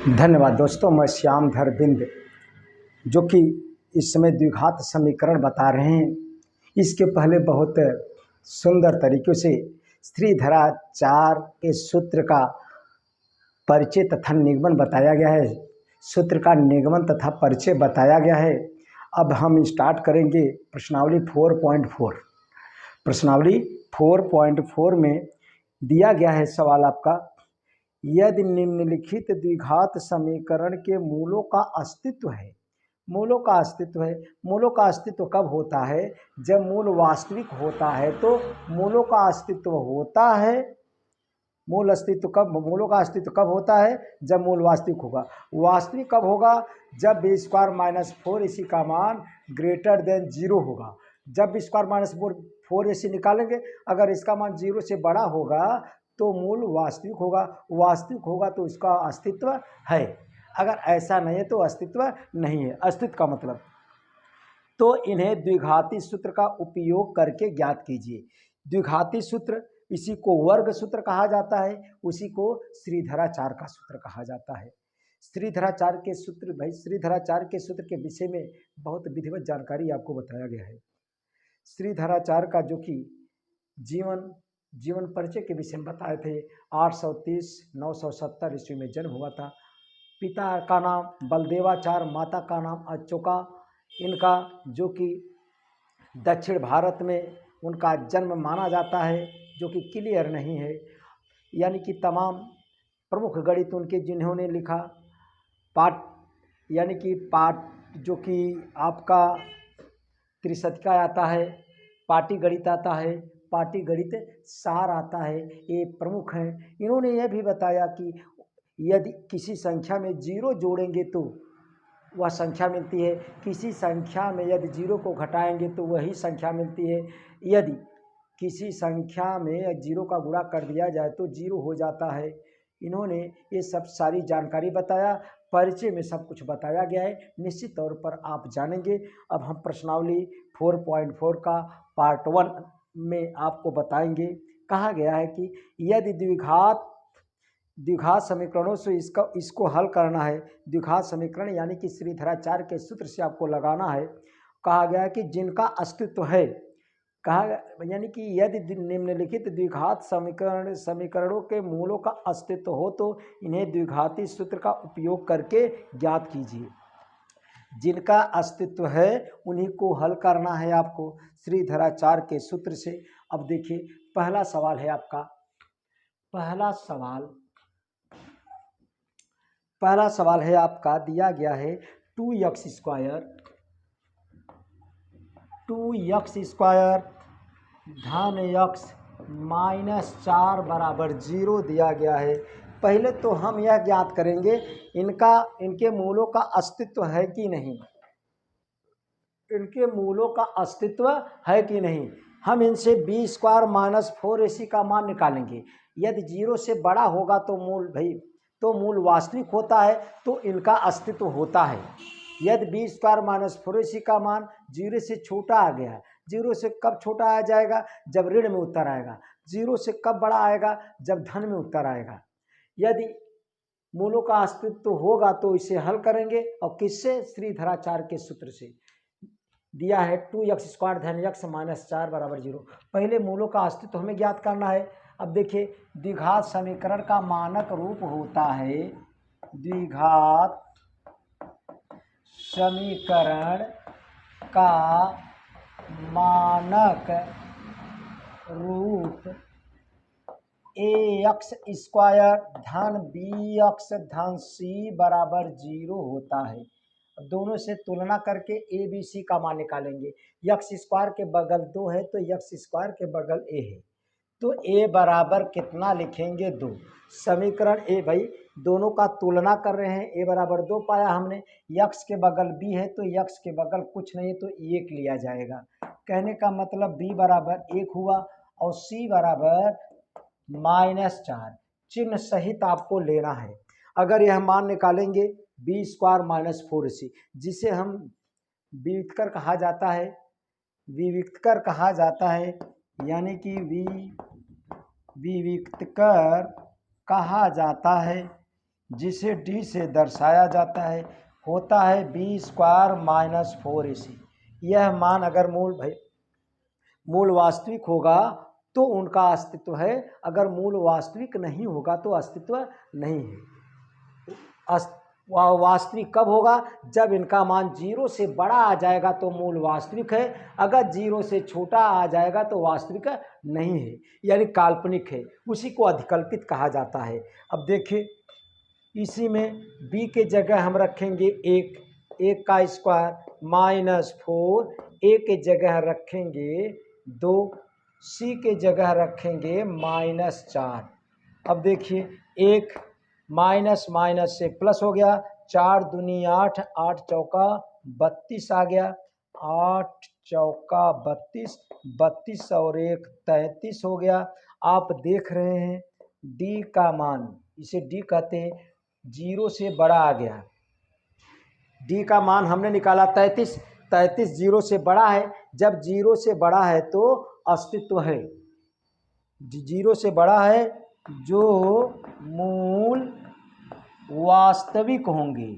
धन्यवाद दोस्तों। मैं श्यामधर बिंद जो कि इस समय द्विघात समीकरण बता रहे हैं। इसके पहले बहुत सुंदर तरीक़े से श्रीधराचार्य के सूत्र का परिचय तथा निगमन बताया गया है। सूत्र का निगमन तथा परिचय बताया गया है। अब हम स्टार्ट करेंगे प्रश्नावली 4.4। प्रश्नावली 4.4 में दिया गया है सवाल आपका, यदि निम्नलिखित द्विघात समीकरण के मूलों का अस्तित्व है। मूलों का अस्तित्व है। मूलों का अस्तित्व कब होता है? जब मूल वास्तविक होता है तो मूलों का अस्तित्व होता है। मूलों का अस्तित्व कब होता है? जब मूल वास्तविक होगा। वास्तविक कब होगा? जब बी स्क्वायर माइनस 4ac का मान ग्रेटर देन 0 होगा। जब बी स्क्वायर माइनस 4ac निकालेंगे, अगर इसका मान 0 से बड़ा होगा तो मूल वास्तविक होगा। वास्तविक होगा तो इसका अस्तित्व है। अगर ऐसा नहीं है तो अस्तित्व नहीं है। अस्तित्व का मतलब तो इन्हें द्विघाती सूत्र का उपयोग करके ज्ञात कीजिए। द्विघाती सूत्र, इसी को वर्ग सूत्र कहा जाता है, उसी को श्रीधराचार्य का सूत्र कहा जाता है। श्रीधराचार्य के सूत्र, भाई श्रीधराचार्य के सूत्र के विषय में बहुत विधिवत जानकारी आपको बताया गया है। श्रीधराचार्य का जो कि जीवन परिचय के विषय में बताए थे। 830-970 ईस्वी में जन्म हुआ था। पिता का नाम बलदेवाचार्य, माता का नाम अच्युका। इनका जो कि दक्षिण भारत में उनका जन्म माना जाता है, जो कि क्लियर नहीं है। यानी कि तमाम प्रमुख गणित उनके जिन्होंने लिखा, पाठ यानी कि पाठ जो कि आपका त्रिशतिका आता है, पाटी गणित आता है, पाटी गणित सार आता है, ये प्रमुख हैं। इन्होंने यह भी बताया कि यदि किसी संख्या में 0 जोड़ेंगे तो वह संख्या मिलती है। किसी संख्या में यदि 0 को घटाएंगे तो वही संख्या मिलती है। यदि किसी संख्या में 0 का गुणा कर दिया जाए तो 0 हो जाता है। इन्होंने ये सब सारी जानकारी बताया। परिचय में सब कुछ बताया गया है, निश्चित तौर पर आप जानेंगे। अब हम प्रश्नावली 4.4 का पार्ट 1 में आपको बताएंगे। कहा गया है कि यदि द्विघात समीकरणों से इसको हल करना है। द्विघात समीकरण यानी कि श्रीधराचार्य के सूत्र से आपको लगाना है। कहा गया है कि जिनका अस्तित्व है, यानी कि यदि निम्नलिखित द्विघात समीकरणों के मूलों का अस्तित्व हो तो इन्हें द्विघाती सूत्र का उपयोग करके ज्ञात कीजिए। जिनका अस्तित्व है उन्हीं को हल करना है आपको श्रीधराचार्य के सूत्र से। अब देखिए, पहला सवाल है आपका। पहला सवाल है आपका, दिया गया है 2x स्क्वायर धन x माइनस 4 बराबर 0 दिया गया है। पहले तो हम यह ज्ञात करेंगे इनके मूलों का अस्तित्व है कि नहीं। इनके मूलों का अस्तित्व है कि नहीं। हम इनसे बी स्क्वायर माइनस 4ac का मान निकालेंगे। यदि 0 से बड़ा होगा तो मूल वास्तविक होता है, तो इनका अस्तित्व होता है। यदि बी स्क्वायर माइनस 4ac का मान 0 से छोटा आ गया है। 0 से कब छोटा आ जाएगा? जब ऋण में उत्तर आएगा। 0 से कब बड़ा आएगा? जब धन में उत्तर आएगा। यदि मूलों का अस्तित्व होगा तो इसे हल करेंगे। और किससे? श्रीधराचार्य के सूत्र से। दिया है 2x स्क्वायर धन x माइनस 4 बराबर 0। पहले मूलों का अस्तित्व हमें ज्ञात करना है। अब देखिए, द्विघात समीकरण का मानक रूप होता है, द्विघात समीकरण का मानक रूप ax स्क्वायर धन bx धन c बराबर 0 होता है। दोनों से तुलना करके a b c का मान निकालेंगे। x स्क्वायर के बगल 2 है तो x स्क्वायर के बगल a है, तो a बराबर कितना लिखेंगे? 2। समीकरण a, भाई दोनों का तुलना कर रहे हैं। a बराबर 2 पाया हमने। x के बगल b है तो x के बगल कुछ नहीं तो 1 लिया जाएगा। कहने का मतलब b बराबर 1 हुआ और c बराबर माइनस 4 चिन्ह सहित आपको लेना है। अगर यह मान निकालेंगे बी स्क्वायर माइनस 4ac, जिसे हम विविक्तर कहा जाता है, यानी कि विविक्तर कहा जाता है। जिसे डी से दर्शाया जाता है होता है बी स्क्वायर माइनस 4ac। यह मान अगर मूल वास्तविक होगा तो उनका अस्तित्व है, अगर मूल वास्तविक नहीं होगा तो अस्तित्व नहीं है। वास्तविक कब होगा? जब इनका मान 0 से बड़ा आ जाएगा तो मूल वास्तविक है, अगर 0 से छोटा आ जाएगा तो वास्तविक नहीं है, यानी काल्पनिक है, उसी को अधिकल्पित कहा जाता है। अब देखिए इसी में b के जगह हम रखेंगे 1 का स्क्वायर माइनस 4, a के जगह रखेंगे 2, c के जगह रखेंगे माइनस 4। अब देखिए 1 माइनस माइनस से प्लस हो गया, 4 दूनी 8, 8 चौका 32 आ गया, 8 चौका 32, 32 और 1 33 हो गया। आप देख रहे हैं d का मान, इसे d कहते हैं, 0 से बड़ा आ गया। d का मान हमने निकाला 33, 33 0 से बड़ा है, जब 0 से बड़ा है तो अस्तित्व है। 0 से बड़ा है जो मूल वास्तविक होंगे,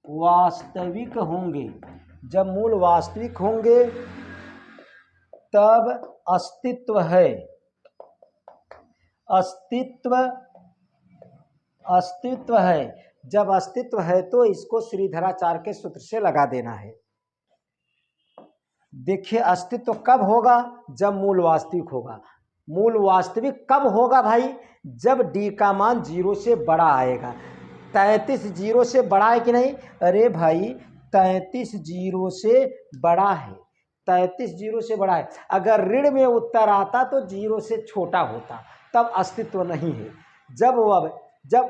वास्तविक होंगे, जब मूल वास्तविक होंगे तब अस्तित्व है। अस्तित्व है, जब अस्तित्व है तो इसको श्रीधराचार्य के सूत्र से लगा देना है। देखिए अस्तित्व कब होगा? जब मूल वास्तविक होगा। मूल वास्तविक कब होगा भाई? जब d का मान 0 से बड़ा आएगा। 33 0 से बड़ा है कि नहीं? अरे भाई 33 0 से बड़ा है, 33 0 से बड़ा है। अगर ऋण में उत्तर आता तो 0 से छोटा होता, तब अस्तित्व नहीं है। जब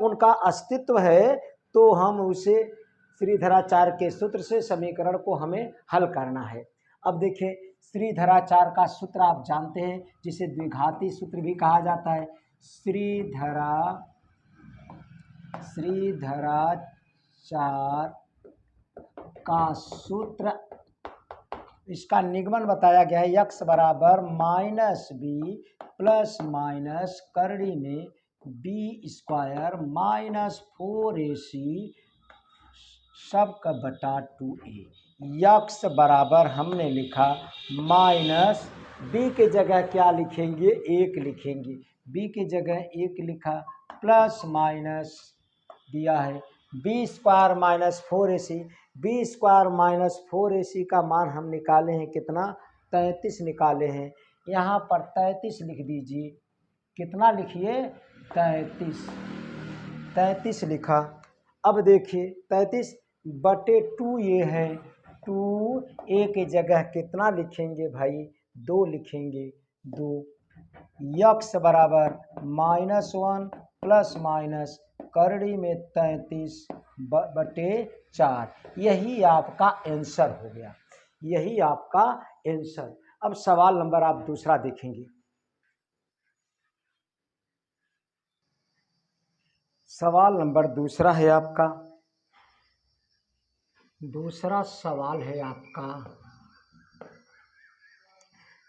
उनका अस्तित्व है तो हम उसे श्रीधराचार्य के सूत्र से समीकरण को हमें हल करना है। अब देखिए श्रीधराचार्य का सूत्र आप जानते हैं, जिसे द्विघाती सूत्र भी कहा जाता है। श्रीधराचार्य का सूत्र, इसका निगमन बताया गया है, x बराबर माइनस बी प्लस माइनस करड़ी में बी स्क्वायर माइनस 4ac सब का बटा 2a। यक्स बराबर हमने लिखा माइनस, बी के जगह क्या लिखेंगे? 1 लिखेंगे, बी के जगह 1 लिखा, प्लस माइनस दिया है B square minus 4ac। B square minus 4ac का मान हम निकाले हैं कितना? 33 निकाले हैं। यहाँ पर 33 लिख दीजिए। कितना लिखिए? 33 लिखा। अब देखिए 33 बटे 2 ये है, 2a के जगह कितना लिखेंगे भाई? 2 लिखेंगे, 2। यक्स बराबर -1 प्लस माइनस करड़ी में 33 बटे 4। यही आपका आंसर हो गया, यही आपका आंसर। अब सवाल नंबर आप दूसरा देखेंगे। सवाल नंबर दूसरा है आपका, दूसरा सवाल है आपका,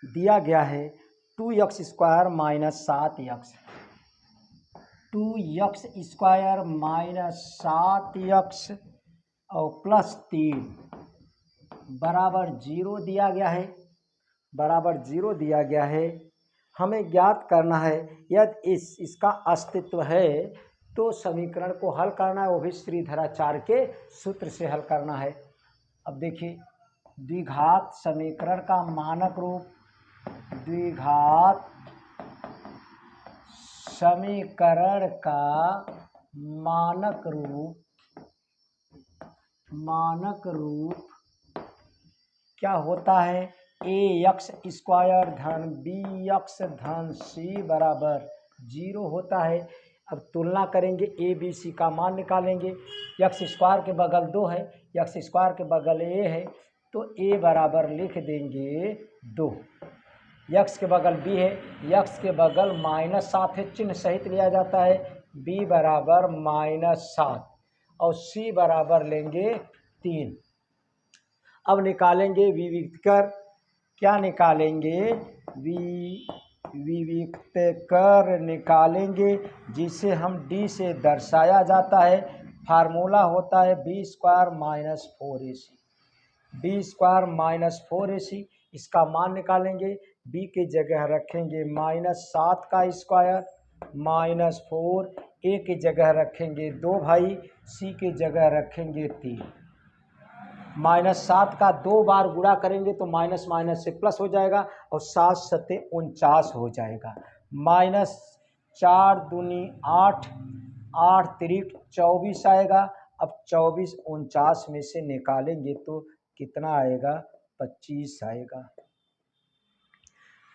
दिया गया है 2x square minus 7x, 2x square minus 7x और प्लस 3 बराबर 0 दिया गया है, बराबर 0 दिया गया है। हमें ज्ञात करना है यदि इसका अस्तित्व है तो समीकरण को हल करना है, वो भी श्रीधराचार्य के सूत्र से हल करना है। अब देखिए द्विघात समीकरण का मानक रूप, द्विघात समीकरण का मानक रूप क्या होता है? ax स्क्वायर धन bx धन c बराबर 0 होता है। अब तुलना करेंगे, a b c का मान निकालेंगे। x स्क्वायर के बगल 2 है, x स्क्वायर के बगल a है, तो a बराबर लिख देंगे 2। x के बगल b है, x के बगल -7 है, चिन्ह सहित लिया जाता है। b बराबर -7 और c बराबर लेंगे 3। अब निकालेंगे विविधकर, क्या निकालेंगे? विविक्त कर निकालेंगे, जिसे हम d से दर्शाया जाता है। फार्मूला होता है b² minus 4ac, b² - 4ac। इसका मान निकालेंगे, b की जगह रखेंगे -7 का स्क्वायर -4, a की जगह रखेंगे 2 भाई, c की जगह रखेंगे 3। -7 का 2 बार गुणा करेंगे तो माइनस माइनस से प्लस हो जाएगा और 7 सत्ते 49 हो जाएगा। -4 दूनी 8, 8 तिरिक 24 आएगा। अब 24 49 में से निकालेंगे तो कितना आएगा? 25 आएगा।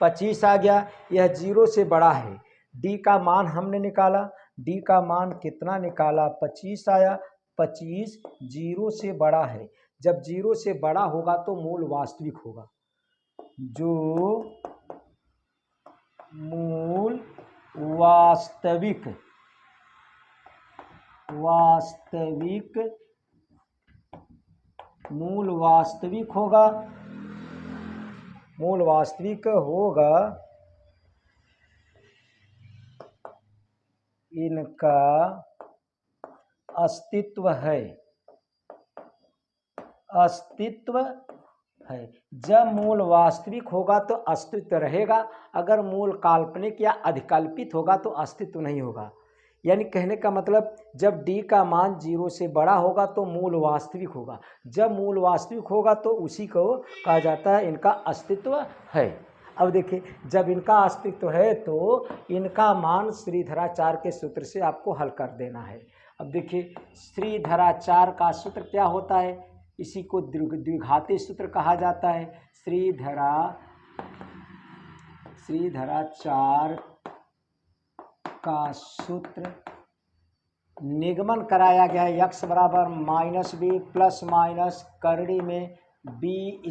25 आ गया। यह 0 से बड़ा है। d का मान हमने निकाला, d का मान कितना निकाला? 25 आया। 25 0 से बड़ा है। जब 0 से बड़ा होगा तो मूल वास्तविक होगा। जो मूल वास्तविक होगा, इनका अस्तित्व है। जब मूल वास्तविक होगा तो अस्तित्व रहेगा। अगर मूल काल्पनिक या अधिकल्पित होगा तो अस्तित्व नहीं होगा। यानी कहने का मतलब, जब d का मान 0 से बड़ा होगा तो मूल वास्तविक होगा। जब मूल वास्तविक होगा तो उसी को कहा जाता है इनका अस्तित्व है। अब देखिए, जब इनका अस्तित्व है तो इनका मान श्रीधराचार्य के सूत्र से आपको हल कर देना है। अब देखिए, श्रीधराचार्य का सूत्र क्या होता है? इसी को द्विघाती सूत्र कहा जाता है। श्रीधराचार्य का सूत्र निगमन कराया गया है। x बराबर -b प्लस माइनस करड़ी में b² -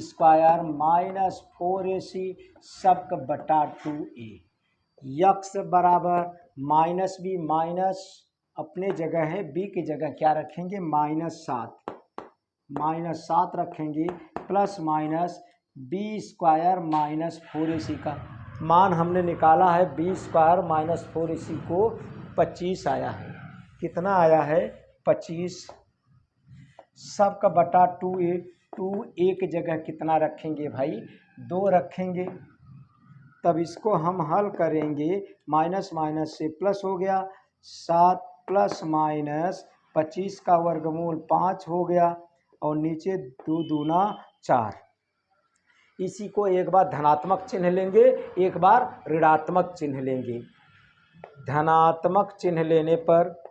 4ac सबक बटा 2a। x बराबर -b, माइनस अपने जगह है, b की जगह क्या रखेंगे? -7 रखेंगे, प्लस माइनस b² - 4ac का मान हमने निकाला है। b² - 4ac को 25 आया है। कितना आया है? 25। सब का बटा 2a। 2a की जगह कितना रखेंगे भाई? 2 रखेंगे। तब इसको हम हल करेंगे, माइनस माइनस से प्लस हो गया। 7 प्लस माइनस 25 का वर्गमूल 5 हो गया और नीचे 2 दूना 4। इसी को एक बार धनात्मक चिन्ह लेंगे, एक बार ऋणात्मक चिन्ह लेंगे। धनात्मक चिन्ह लेने पर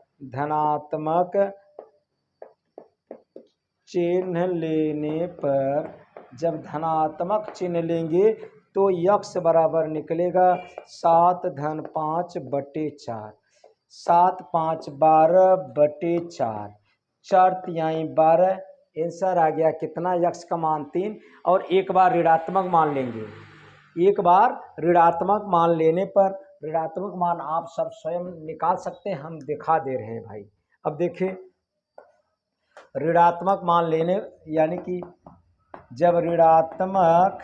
जब धनात्मक चिन्ह लेंगे तो x बराबर निकलेगा 7-5/4। 7 5 12/4, 4 तिहाई 12। आंसर आ गया कितना? x का मान 3। और एक बार ऋणात्मक मान लेंगे। एक बार ऋणात्मक मान लेने पर, ऋणात्मक मान आप सब स्वयं निकाल सकते हैं, हम दिखा दे रहे हैं भाई। अब देखिए, ऋणात्मक मान लेने यानी कि जब ऋणात्मक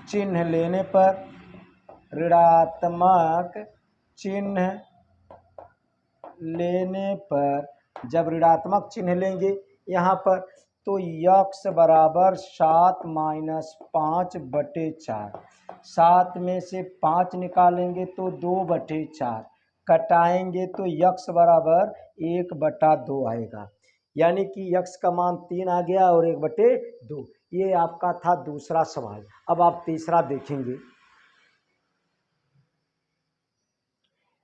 चिन्ह लेने पर, जब ऋणात्मक चिन्ह लेंगे यहाँ पर तो x बराबर 7 - 5/4। 7 में से 5 निकालेंगे तो 2/4, कटाएंगे तो x बराबर 1/2 आएगा। यानी कि x का मान 3 आ गया और 1/2। ये आपका था दूसरा सवाल। अब आप तीसरा देखेंगे।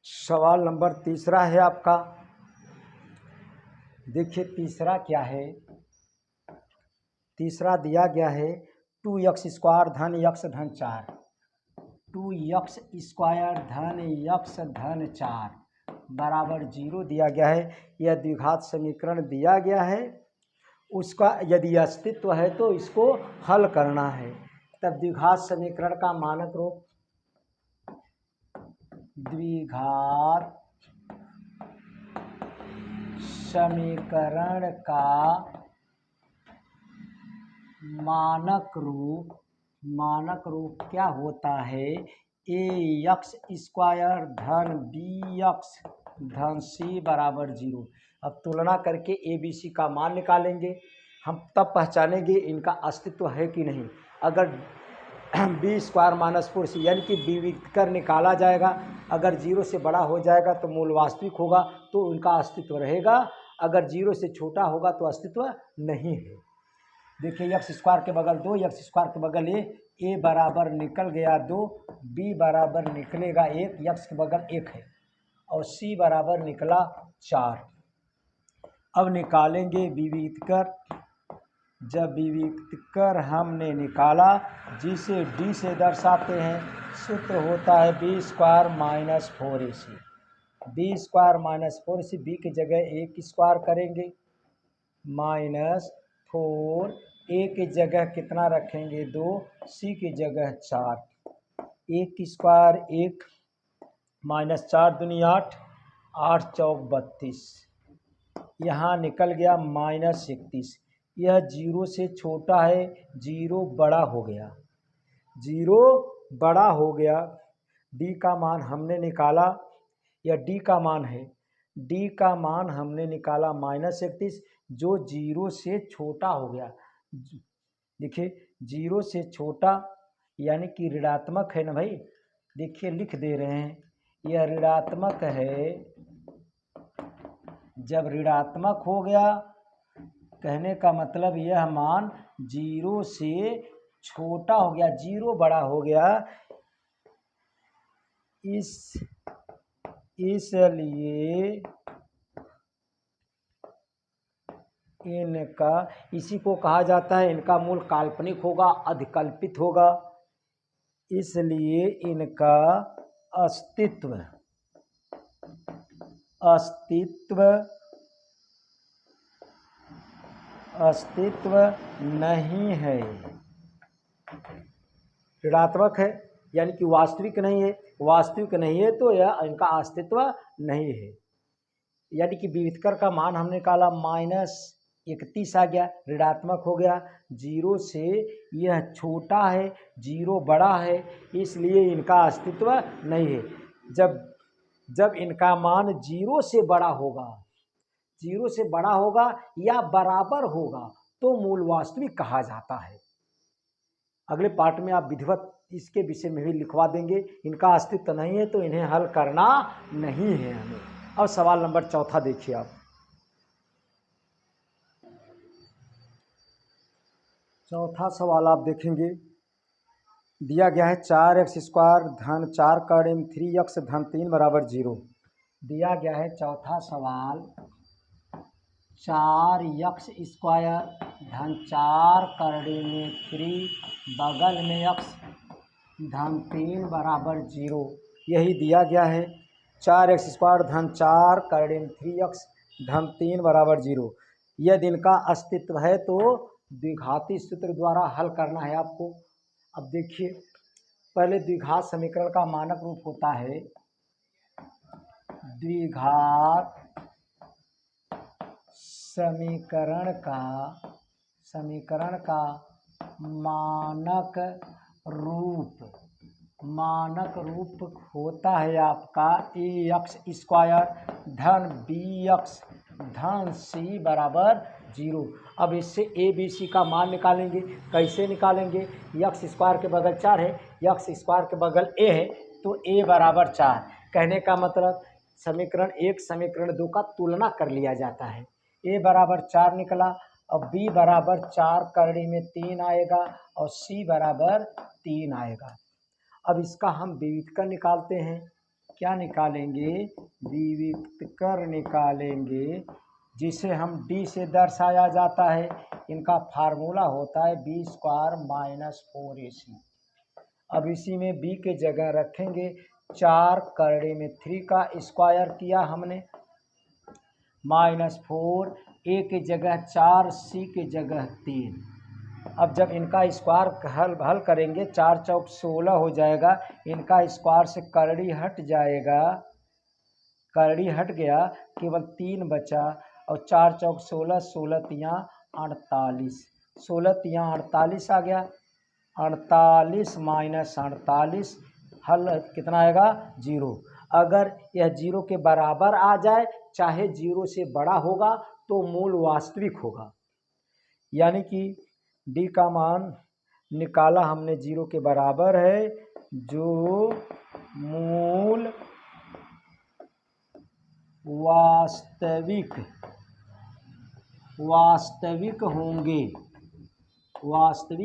सवाल नंबर तीसरा है आपका। देखिए तीसरा क्या है? तीसरा दिया गया है 2x² धन x धन 4। 2x² धन x धन 4 बराबर 0 दिया गया है। यह द्विघात समीकरण दिया गया है। उसका यदि अस्तित्व है तो इसको हल करना है। तब द्विघात समीकरण का मानक रूप, द्विघात समीकरण का मानक रूप क्या होता है ए यक्स स्क्वायर धन बी यक्स धन सी बराबर 0। अब तुलना करके ए बी सी का मान निकालेंगे। हम तब पहचानेंगे इनका अस्तित्व है कि नहीं। अगर बी स्क्वायर माइनस 4 यानी कि विविक्तर निकाला जाएगा, अगर 0 से बड़ा हो जाएगा तो मूल वास्तविक होगा, तो उनका अस्तित्व रहेगा। अगर 0 से छोटा होगा तो अस्तित्व नहीं है। देखिए यक्स स्क्वायर के बगल 2, यक्स स्क्वायर के बगल ए बराबर निकल गया 2, बी बराबर निकलेगा 1, यक्स के बगल 1 है, और सी बराबर निकला 4। अब निकालेंगे विविक्तर। जब विविक्तर हमने निकाला, जिसे डी से दर्शाते हैं, सूत्र होता है B square minus 4ac। B square minus 4ac, B की जगह ए की स्क्वायर करेंगे माइनस 4, ए की जगह कितना रखेंगे 2, सी की जगह 4, 1 की स्क्वायर 1 माइनस 4 दूनी 8, 8 चौक 32, यहाँ निकल गया माइनस 31। यह 0 से छोटा है, 0 बड़ा हो गया, 0 बड़ा हो गया। डी का मान हमने निकाला, यह डी का मान है, डी का मान हमने निकाला माइनस 31, जो 0 से छोटा हो गया। देखिए 0 से छोटा यानी कि ऋणात्मक है ना भाई। देखिए लिख दे रहे हैं, यह ऋणात्मक है। जब ऋणात्मक हो गया, कहने का मतलब यह मान 0 से छोटा हो गया, 0 बड़ा हो गया, इसलिए इनका, इसी को कहा जाता है इनका मूल काल्पनिक होगा, अधिकल्पित होगा, इसलिए इनका अस्तित्व नहीं है। ऋणात्मक है यानी कि वास्तविक नहीं है, वास्तविक नहीं है तो यह इनका अस्तित्व नहीं है। यानी कि विविक्तर का मान हमने निकाला माइनस 31 आ गया, ऋणात्मक हो गया, 0 से यह छोटा है, 0 बड़ा है, इसलिए इनका अस्तित्व नहीं है। जब इनका मान 0 से बड़ा होगा, 0 से बड़ा होगा या बराबर होगा तो मूल वास्तविक कहा जाता है। अगले पार्ट में आप विधिवत इसके विषय में भी लिखवा देंगे। इनका अस्तित्व नहीं है तो इन्हें हल करना नहीं है हमें। अब सवाल नंबर 4 देखिए आप। चौथा सवाल आप देखेंगे, दिया गया है 4x स्क्वायर धन 4 कड़े में 3x धन 3 बराबर 0। दिया गया है चौथा सवाल, 4x स्क्वायर धन 4 कड़े में 3 बगल में x धन 3 बराबर 0, यही दिया गया है। 4x स्क्वायर धन 4 कड़े में 3x धन 3 बराबर 0। यदि इनका अस्तित्व है तो द्विघाती सूत्र द्वारा हल करना है आपको। अब देखिए, पहले द्विघात समीकरण का मानक रूप होता है, द्विघात समीकरण का मानक रूप होता है आपका ax स्क्वायर धन bx धन c बराबर 0। अब इससे ए बी सी का मान निकालेंगे। कैसे निकालेंगे? यक्स स्क्वायर के बगल 4 है, यक्स स्क्वायर के बगल ए है, तो ए बराबर 4। कहने का मतलब समीकरण 1 समीकरण 2 का तुलना कर लिया जाता है। ए बराबर 4 निकला, अब बी बराबर 4 करड़ी में 3 आएगा और सी बराबर 3 आएगा। अब इसका हम विविक्तर निकालते हैं। क्या निकालेंगे? विविक्तर निकालेंगे, जिसे हम डी से दर्शाया जाता है। इनका फार्मूला होता है बी स्क्वायर माइनस 4ac। अब इसी में बी के जगह रखेंगे 4 करड़े में 3 का स्क्वायर किया हमने माइनस 4, ए के जगह 4, सी के जगह 3। अब जब इनका स्क्वायर हल करेंगे 4 चौक 16 हो जाएगा। इनका स्क्वायर से करड़ी हट जाएगा, करड़ी हट गया, केवल 3 बचा और 4 चौक 16, 16 तियाँ 48, 16 तियाँ 48 आ गया। 48 माइनस 48 हल कितना आएगा 0। अगर यह 0 के बराबर आ जाए, चाहे 0 से बड़ा होगा, तो मूल वास्तविक होगा। यानी कि डी का मान निकाला हमने 0 के बराबर है, जो मूल वास्तविक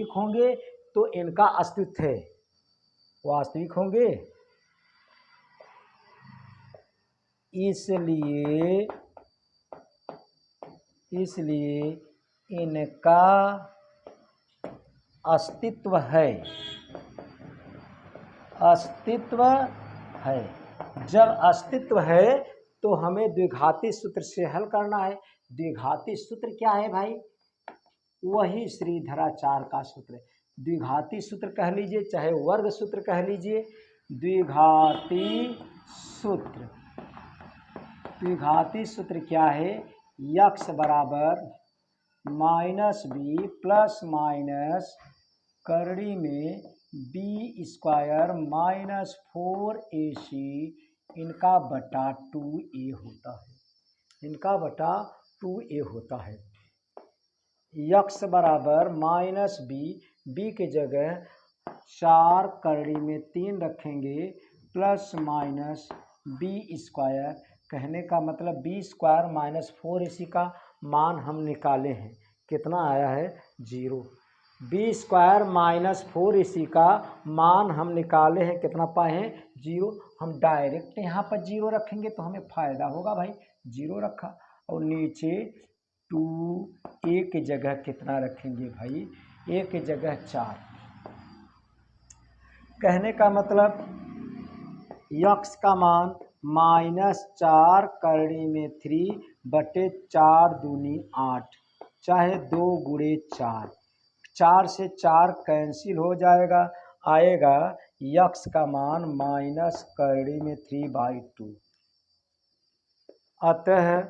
होंगे तो इनका अस्तित्व है, वास्तविक होंगे, इसलिए इनका अस्तित्व है। जब अस्तित्व है तो हमें द्विघाती सूत्र से हल करना है। द्विघाती सूत्र क्या है भाई? वही श्रीधराचार्य का सूत्र है। द्विघाती सूत्र कह लीजिए, चाहे वर्ग सूत्र कह लीजिए। द्विघाती सूत्र क्या है? x बराबर -b प्लस माइनस करड़ी में b² माइनस 4ac इनका बटा 2a होता है। x बराबर -b के जगह 4 करड़ी में 3 रखेंगे प्लस माइनस b², कहने का मतलब b² माइनस 4ac का मान हम निकाले हैं, कितना आया है 0। b² माइनस 4ac का मान हम निकाले हैं, कितना पाए हैं 0। हम डायरेक्ट यहाँ पर 0 रखेंगे तो हमें फ़ायदा होगा भाई, 0 रखा। और नीचे 2a की जगह कितना रखेंगे भाई? a की जगह 4। कहने का मतलब x का मान -4 करड़ी में 3 बटे 4 दूनी 8, चाहे 2 गुणे 4, 4 से 4 कैंसिल हो जाएगा, आएगा x का मान माइनस करड़ी में 3/2। अतः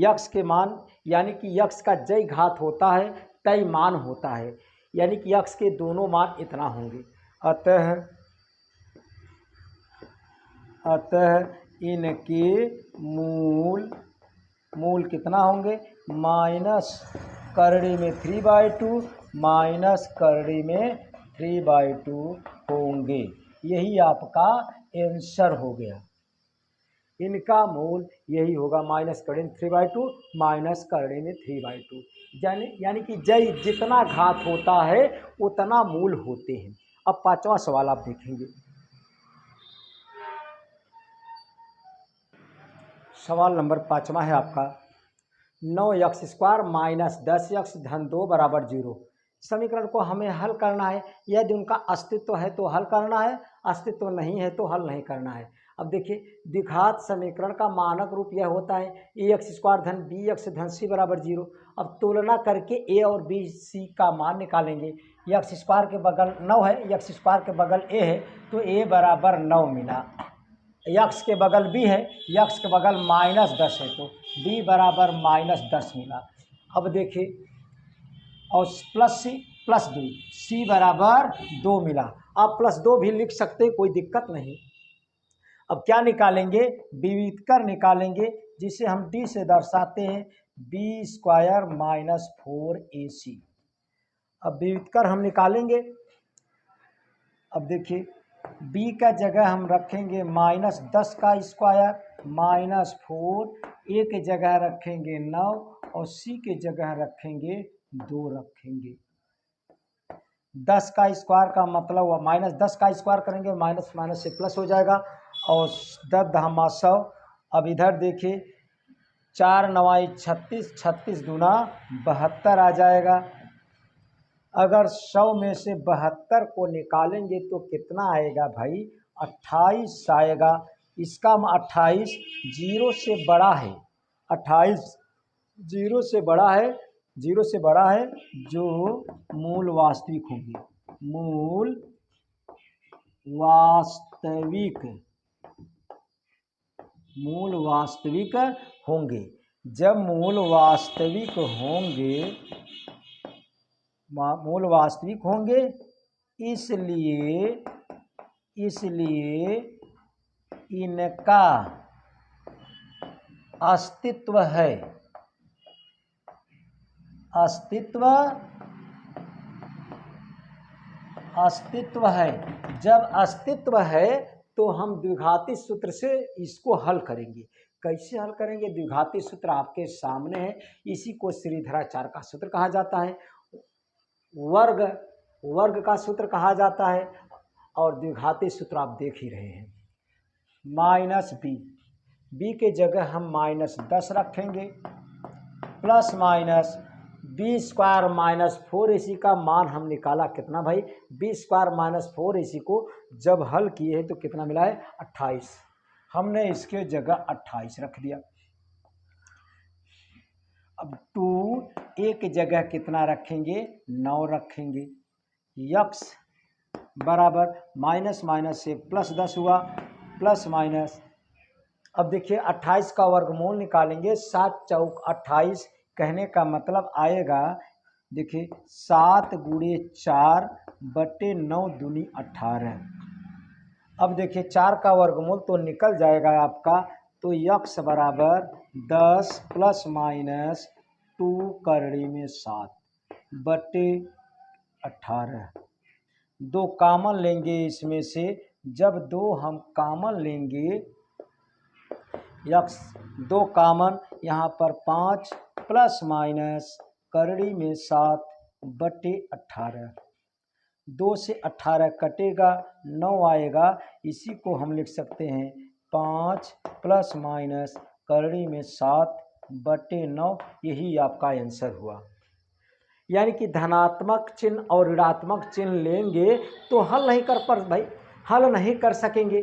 x के मान, यानी कि x का जय घात होता है तय मान होता है, यानी कि x के दोनों मान इतना होंगे। अतः इनके मूल कितना होंगे? माइनस करड़ी में 3/2 माइनस करड़ी में 3/2 होंगे। यही आपका आंसर हो गया। इनका मूल यही होगा, माइनस करड़ी में 3/2 माइनस करड़ी में 3/2, यानी कि जय जितना घात होता है उतना मूल होते हैं। अब 5वां सवाल आप देखेंगे। सवाल नंबर 5वां है आपका, 9x² माइनस 10x धन 2 बराबर 0। समीकरण को हमें हल करना है। यदि उनका अस्तित्व है तो हल करना है, अस्तित्व नहीं है तो हल नहीं करना है। अब देखिए, द्विघात समीकरण का मानक रूप यह होता है ax² धन bx धन c बराबर 0। अब तुलना करके a और b c का मान निकालेंगे। x² के बगल 9 है, x² के बगल a है, तो a बराबर 9 मिला। x के बगल b है, x के बगल -10 है, तो b बराबर -10 मिला। अब देखिए, और प्लस c प्लस 2, c बराबर 2 मिला। आप +2 भी लिख सकते हैं, कोई दिक्कत नहीं। अब क्या निकालेंगे? विविधकर निकालेंगे, जिसे हम d से दर्शाते हैं b² माइनस 4ac। अब विविधकर हम निकालेंगे। अब देखिए, b का जगह हम रखेंगे -10 का स्क्वायर माइनस 4, a के जगह रखेंगे 9 और c के जगह रखेंगे 2 रखेंगे। 10 का स्क्वायर का मतलब हुआ -10 का स्क्वायर करेंगे, माइनस माइनस से प्लस हो जाएगा, और 10 × 100। अब इधर देखिए, 4 9 36, 36 दूना 72 आ जाएगा। अगर 100 में से 72 को निकालेंगे तो कितना आएगा भाई? 28 आएगा। इसका 28 0 से बड़ा है, 28 0 से बड़ा है, 0 से बड़ा है, जो मूल वास्तविक होंगे। मूल वास्तविक होंगे। जब मूल वास्तविक होंगे, इसलिए इसलिए इनका अस्तित्व है। अस्तित्व है। जब अस्तित्व है तो हम द्विघाती सूत्र से इसको हल करेंगे। कैसे हल करेंगे? द्विघाती सूत्र आपके सामने है। इसी को श्रीधराचार्य का सूत्र कहा जाता है, वर्ग का सूत्र कहा जाता है, और द्विघाती सूत्र आप देख ही रहे हैं। माइनस बी के जगह हम -10 रखेंगे, plus minus B square -4 AC का मान हम निकाला कितना भाई? बी स्क्वायर -4 AC को जब हल किए हैं तो कितना मिला है? 28। हमने इसके जगह 28 रख दिया। अब 2a की जगह कितना रखेंगे? 9 रखेंगे। x बराबर माइनस माइनस से +10 हुआ, प्लस माइनस। अब देखिए 28 का वर्गमूल निकालेंगे, 7 चौक 28, कहने का मतलब आएगा, देखिए 7 गुणे 4 बटे 9 दूनी 18। अब देखिए 4 का वर्गमूल तो निकल जाएगा आपका, तो x बराबर 10 प्लस माइनस 2 करड़ी में 7 बटे 18। 2 कॉमन लेंगे इसमें से, जब 2 हम कॉमन लेंगे, x 2 कॉमन, यहाँ पर 5 प्लस माइनस करड़ी में 7 बटे 18। 2 से 18 कटेगा, 9 आएगा। इसी को हम लिख सकते हैं 5 प्लस माइनस करड़ी में 7 बटे 9। यही आपका आंसर हुआ। यानी कि धनात्मक चिन्ह और ऋणात्मक चिन्ह लेंगे तो हल नहीं कर पर भाई, हल नहीं कर सकेंगे।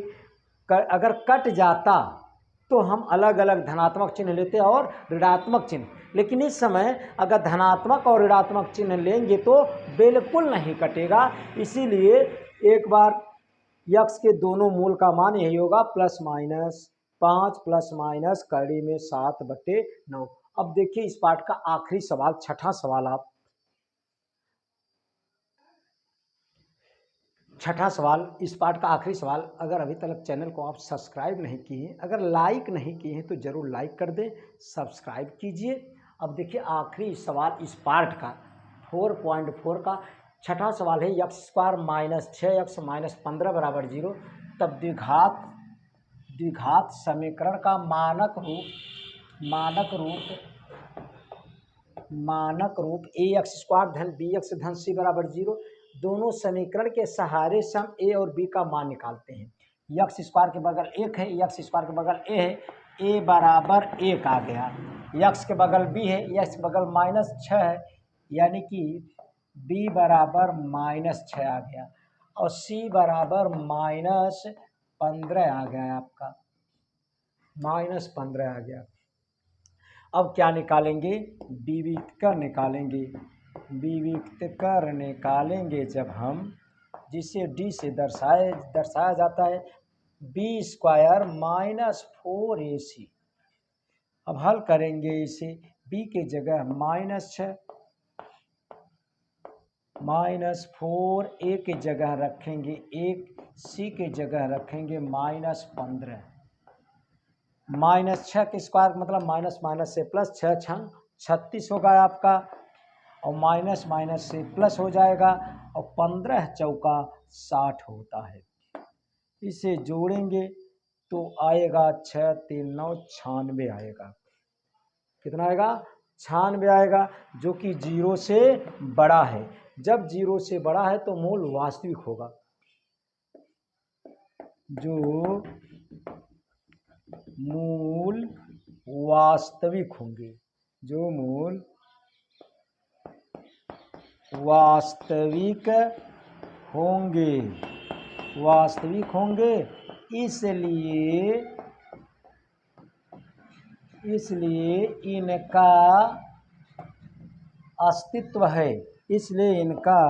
अगर कट जाता तो हम अलग अलग धनात्मक चिन्ह लेते और ऋणात्मक चिन्ह, लेकिन इस समय अगर धनात्मक और ऋणात्मक चिन्ह लेंगे तो बिल्कुल नहीं कटेगा। इसीलिए एक बार x के दोनों मूल का मान यही होगा, प्लस माइनस 5 प्लस माइनस करड़ी में 7 बटे 9। अब देखिए इस पाठ का आखिरी सवाल, छठा सवाल, इस पाठ का आखिरी सवाल। अगर अभी तक चैनल को आप सब्सक्राइब नहीं किए हैं, अगर लाइक नहीं किए हैं तो ज़रूर लाइक कर दें, सब्सक्राइब कीजिए। अब देखिए आखिरी सवाल इस पाठ का 4.4 का छठा सवाल है, x² - 6x - 15 बराबर 0। तब द्विघात समीकरण का मानक रूप ax² धन bx धन c बराबर 0। दोनों समीकरण के सहारे से हम a और b का मान निकालते हैं। x² के बगल 1 है, x² के बगल a है, a बराबर 1 आ गया। x के बगल b है, x के बगल -6 है, यानी कि b बराबर -6 आ गया, और c बराबर -15 आ गया, आपका -15 आ गया। अब क्या निकालेंगे? विविक्तर निकालेंगे। विविक्तर निकालेंगे जब हम, जिसे d से दर्शाया जाता है, b² - 4ac। अब हल करेंगे इसे, b के जगह -6, -4, a के जगह रखेंगे 1, c के जगह रखेंगे -15। -6 के स्क्वायर मतलब माइनस माइनस से प्लस, 6 छंग 36 होगा आपका, और माइनस माइनस से प्लस हो जाएगा, और 15 चौका 60 होता है। इसे जोड़ेंगे तो आएगा 6 3 9 96 आएगा। कितना आएगा? 96 आएगा, जो कि 0 से बड़ा है। जब 0 से बड़ा है तो मूल वास्तविक होगा, जो मूल वास्तविक होंगे, जो मूल वास्तविक होंगे, इसलिए इनका अस्तित्व है, इनका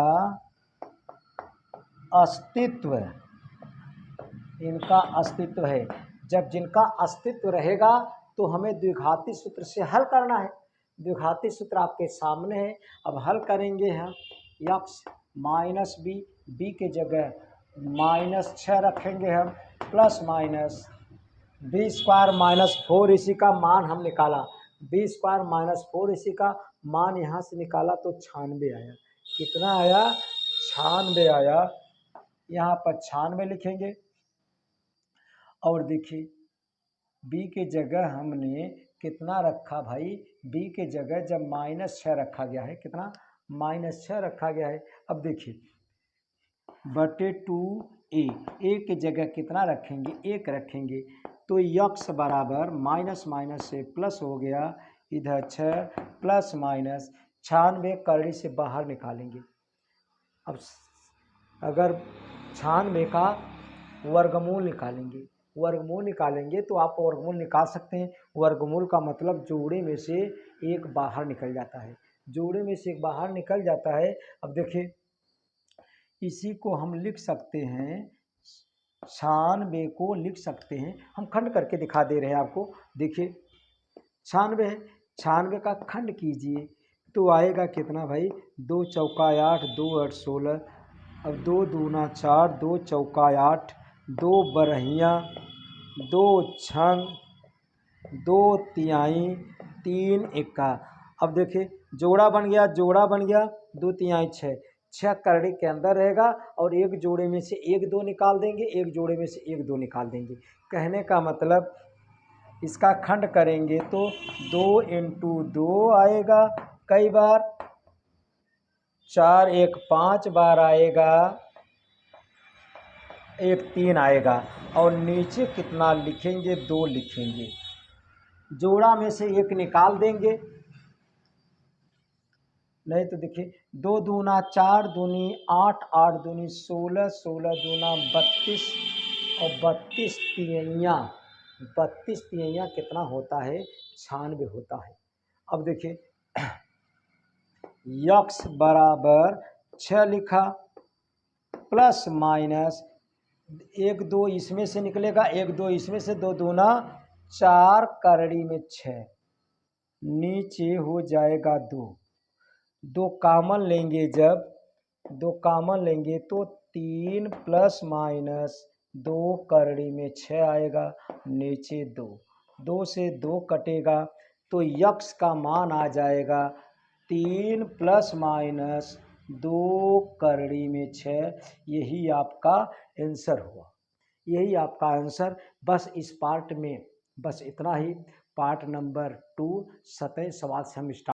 अस्तित्व है। जब जिनका अस्तित्व रहेगा तो हमें द्विघाती सूत्र से हल करना है। द्विघाती सूत्र आपके सामने है। अब हल करेंगे हम, x - b, b के जगह -6 रखेंगे हम, प्लस माइनस b² - 4, इसी का मान हम निकाला। b² - 4 इसी का मान यहाँ से निकाला तो 96 आया। कितना आया? 96 आया। यहाँ पर 96 लिखेंगे। और देखिए b के जगह हमने कितना रखा भाई? b के जगह जब -6 रखा गया है, कितना? -6 रखा गया है। अब देखिए बटे 2a, a के जगह कितना रखेंगे? 1 रखेंगे। तो यक्स बराबर माइनस माइनस से प्लस हो गया, इधर 6 प्लस माइनस 96 करड़ी से बाहर निकालेंगे। अब अगर 96 का वर्गमूल निकालेंगे, वर्गमूल निकालेंगे तो आप वर्गमूल निकाल सकते हैं। वर्गमूल का मतलब जोड़े में से एक बाहर निकल जाता है, जोड़े में से एक बाहर निकल जाता है। अब देखिए इसी को हम लिख सकते हैं, 96 को लिख सकते हैं, हम खंड करके दिखा दे रहे हैं आपको। देखिए 96 है, 96 का खंड कीजिए तो आएगा कितना भाई? 2 चौका 8, 2 8 16। अब 2 दूना 4, 2 चौका 8, 2 बरहियाँ, 2 छंग, 2 तिहाई, 3 इक्का। अब देखिए जोड़ा बन गया, जोड़ा बन गया, 2 तिहाई 6, 6 करड़ी के अंदर रहेगा और एक जोड़े में से 1 2 निकाल देंगे, एक जोड़े में से 1 2 निकाल देंगे। कहने का मतलब इसका खंड करेंगे तो 2 × 2 आएगा, कई बार 4 1 5 बार आएगा, 1 3 आएगा। और नीचे कितना लिखेंगे? 2 लिखेंगे। जोड़ा में से 1 निकाल देंगे, नहीं तो देखिए 2 दूना 4, दूनी 8, 8 दूनी 16, 16 दूना 32 और 32 तिहाइयाँ कितना होता है? 96 होता है। अब देखिए यक्स बराबर 6 लिखा, प्लस माइनस 1 2 इसमें से निकलेगा, 1 2 इसमें से, 2 दूना 4 करड़ी में 6, नीचे हो जाएगा 2, 2 कामन लेंगे, जब 2 कामन लेंगे तो 3 प्लस माइनस 2 करड़ी में 6 आएगा, नीचे 2, 2 से 2 कटेगा तो यक्स का मान आ जाएगा 3 प्लस माइनस 2 करड़ी में 6। यही आपका आंसर हुआ, यही आपका आंसर। बस इस पार्ट में बस इतना ही। पार्ट नंबर 2 सतह सवाल से हम स्टार्ट